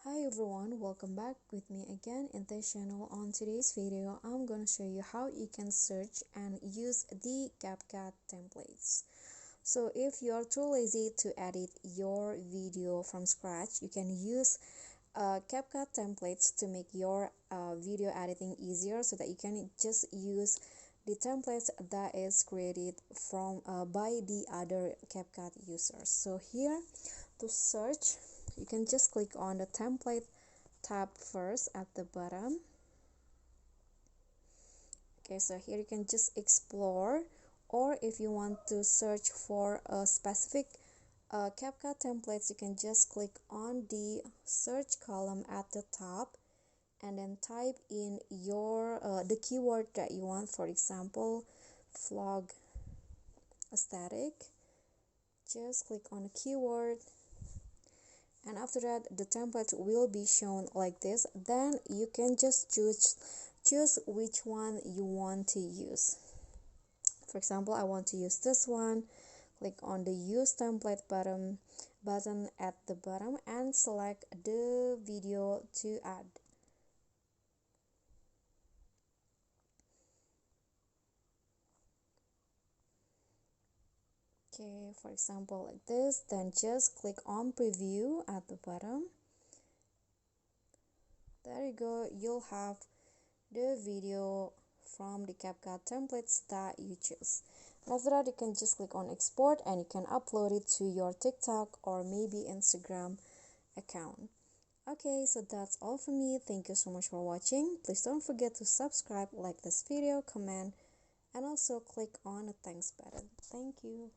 Hi everyone, welcome back with me again in this channel. On today's video, I'm gonna show you how you can search and use the CapCut templates. So if you're too lazy to edit your video from scratch, you can use CapCut templates to make your video editing easier, so that you can just use the templates that is created from by the other CapCut users. So here to search, you can just click on the template tab first at the bottom. Okay, so here you can just explore, or if you want to search for a specific CapCut templates, you can just click on the search column at the top and then type in your the keyword that you want. For example, vlog aesthetic. Just click on the keyword, and after that the template will be shown like this. Then you can just choose which one you want to use. For example, I want to use this one. Click on the use template button at the bottom and select the video to add. Okay, for example like this. Then just click on preview at the bottom. There you go, you'll have the video from the CapCut templates that you choose. After that, you can just click on export and you can upload it to your TikTok or maybe Instagram account. Okay, so that's all for me. Thank you so much for watching. Please don't forget to subscribe, like this video, comment, and also click on the thanks button. Thank you.